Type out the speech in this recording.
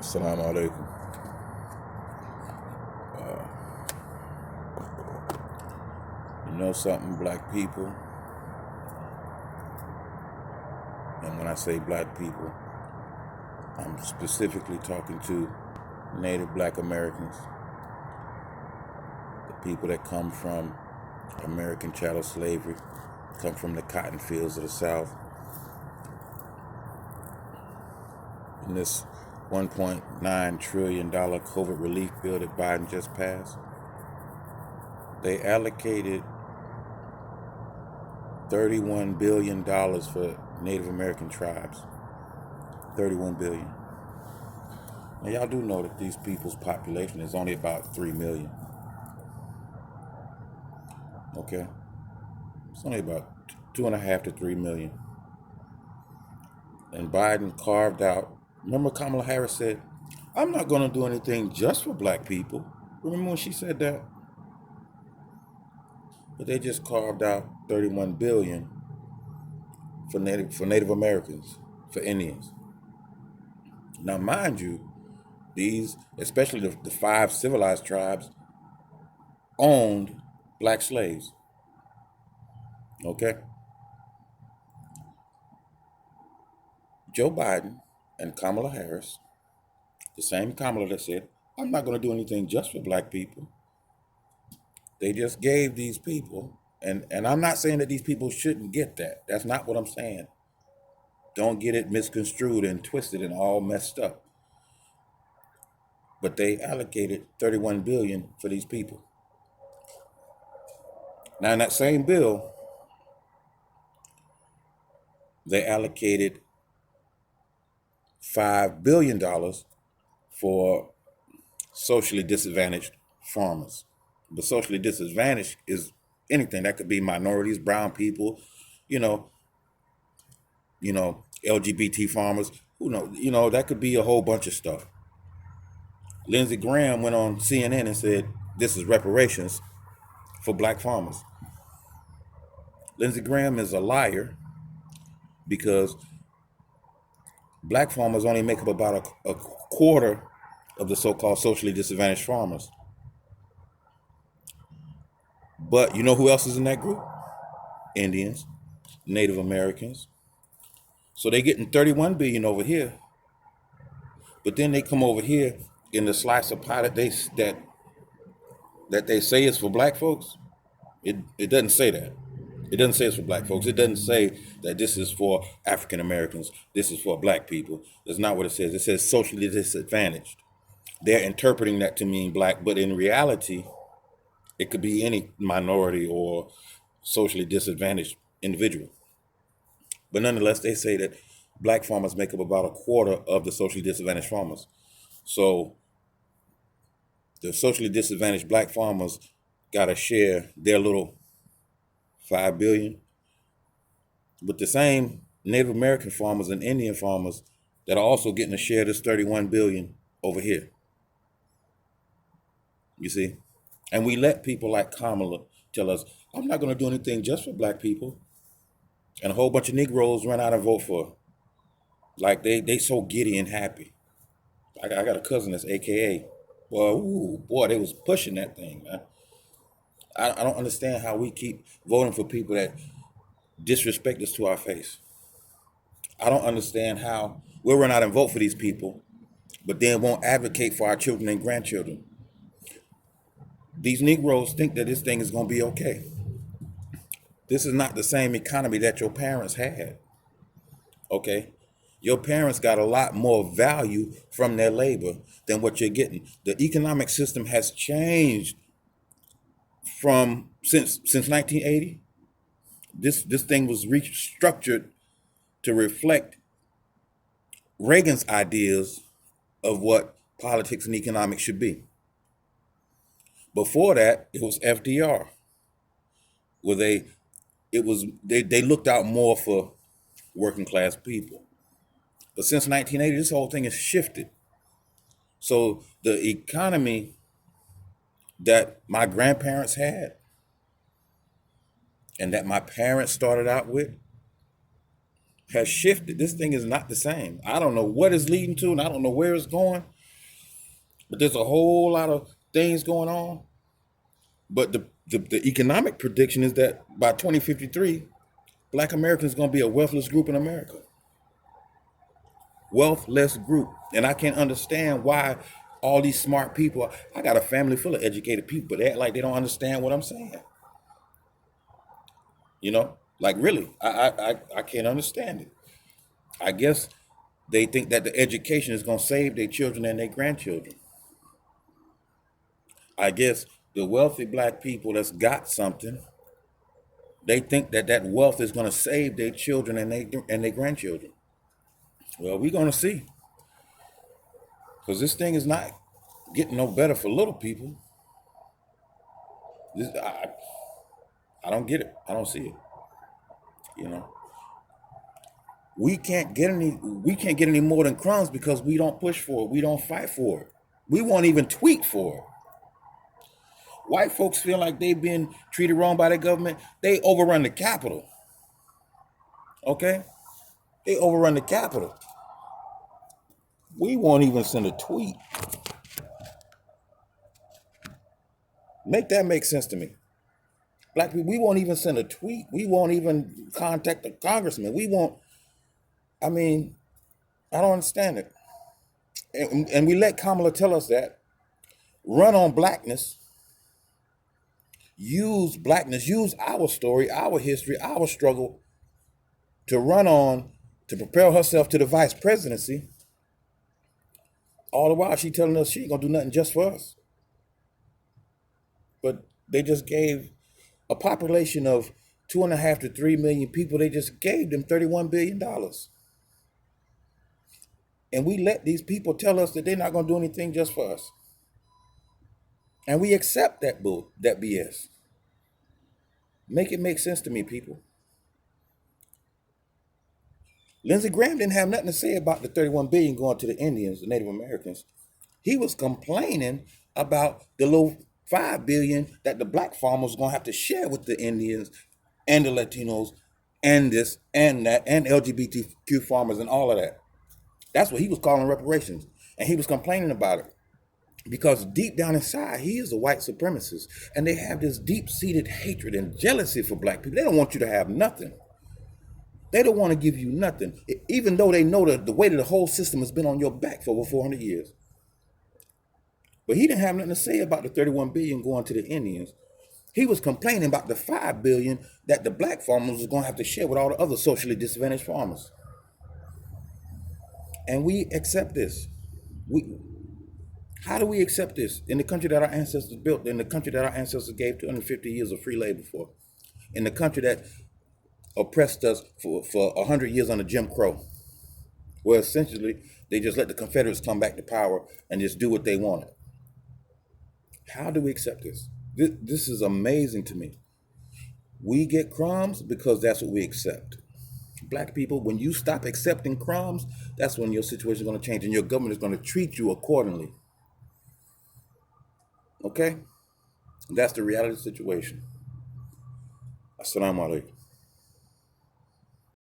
Assalamu alaikum. You know something, black people, and when I say black people, I'm specifically talking to Native Black Americans, the people that come from American chattel slavery, come from the cotton fields of the South. In this $1.9 trillion COVID relief bill that Biden just passed, they allocated $31 billion for Native American tribes. $31 billion. Now y'all do know that these people's population is only about 3 million. Okay? It's only about 2.5 to 3 million. And Biden carved out, remember Kamala Harris said, I'm not going to do anything just for black people. Remember when she said that? But they just carved out 31 billion for Native Americans, for Indians. Now, mind you, these, especially the 5 civilized tribes, owned black slaves. Okay? Joe Biden and Kamala Harris, the same Kamala that said, I'm not going to do anything just for black people. They just gave these people, and I'm not saying that these people shouldn't get that. That's not what I'm saying. Don't get it misconstrued and twisted and all messed up. But they allocated 31 billion for these people. Now in that same bill, they allocated $5 billion for socially disadvantaged farmers. But socially disadvantaged is anything. That could be minorities, brown people, you know, LGBT farmers, that could be a whole bunch of stuff. Lindsey Graham went on CNN and said, this is reparations for black farmers. Lindsey Graham is a liar because black farmers only make up about a quarter of the so-called socially disadvantaged farmers. But you know who else is in that group? Indians, Native Americans. So they're getting 31 billion over here, but then they come over here in the slice of pie that they say is for black folks. It doesn't say that. It doesn't say it's for black folks. It doesn't say that this is for African Americans. This is for black people. That's not what it says. It says socially disadvantaged. They're interpreting that to mean black, but in reality, it could be any minority or socially disadvantaged individual. But nonetheless, they say that black farmers make up about a quarter of the socially disadvantaged farmers. So the socially disadvantaged black farmers got to share their little 5 billion with the same Native American farmers and Indian farmers that are also getting a share of this 31 billion over here. You see? And we let people like Kamala tell us, I'm not going to do anything just for black people. And a whole bunch of Negroes run out and vote for her. Like they so giddy and happy. I got a cousin that's AKA. Boy, they was pushing that thing, man. I don't understand how we keep voting for people that disrespect us to our face. I don't understand how we'll run out and vote for these people, but then won't advocate for our children and grandchildren. These Negroes think that this thing is going to be okay. This is not the same economy that your parents had. Okay? Your parents got a lot more value from their labor than what you're getting. The economic system has changed since 1980. This thing was restructured to reflect Reagan's ideas of what politics and economics should be. Before that, it was FDR, where they looked out more for working class people. But since 1980, this whole thing has shifted. So the economy that my grandparents had and that my parents started out with has shifted. This thing is not the same. I don't know what it's leading to and I don't know where it's going, But there's a whole lot of things going on. But the economic prediction is that by 2053, Black Americans are going to be a wealthless group in America. Wealthless group. And I can't understand why all these smart people, I got a family full of educated people, but they act like they don't understand what I'm saying. Like really, I can't understand it. I guess they think that the education is going to save their children and their grandchildren. I guess the wealthy black people that's got something, they think that that wealth is going to save their children and their grandchildren. Well, we're going to see, because this thing is not getting no better for little people. I don't get it. I don't see it. You know, we can't get any more than crumbs because we don't push for it. We don't fight for it. We won't even tweet for it. White folks feel like they've been treated wrong by the government. They overrun the Capitol. Okay? They overrun the Capitol. We won't even send a tweet. Make that make sense to me. Black people, we won't even send a tweet. We won't even contact the congressman. I don't understand it. And we let Kamala tell us that. Run on blackness. Use blackness. Use our story, our history, our struggle to run on, to propel herself to the vice presidency. All the while she telling us she ain't gonna do nothing just for us. But they just gave a population of 2.5 to 3 million people, they just gave them $31 billion. And we let these people tell us that they're not gonna do anything just for us. And we accept that BS. Make it make sense to me, people. Lindsey Graham didn't have nothing to say about the 31 billion going to the Indians, the Native Americans. He was complaining about the little 5 billion that the black farmers were gonna have to share with the Indians and the Latinos and this and that and LGBTQ farmers and all of that. That's what he was calling reparations. And he was complaining about it because deep down inside, he is a white supremacist. And they have this deep-seated hatred and jealousy for black people. They don't want you to have nothing. They don't want to give you nothing, even though they know the weight of the whole system has been on your back for over 400 years. But he didn't have nothing to say about the 31 billion going to the Indians. He was complaining about the 5 billion that the black farmers was going to have to share with all the other socially disadvantaged farmers. And we accept this. How do we accept this? In the country that our ancestors built, in the country that our ancestors gave 250 years of free labor for, in the country that oppressed us for 100 years under Jim Crow, where essentially they just let the Confederates come back to power and just do what they wanted. How do we accept this? This is amazing to me. We get crumbs because that's what we accept. Black people, when you stop accepting crumbs, that's when your situation is going to change and your government is going to treat you accordingly. Okay? That's the reality of the situation. Assalamu alaikum.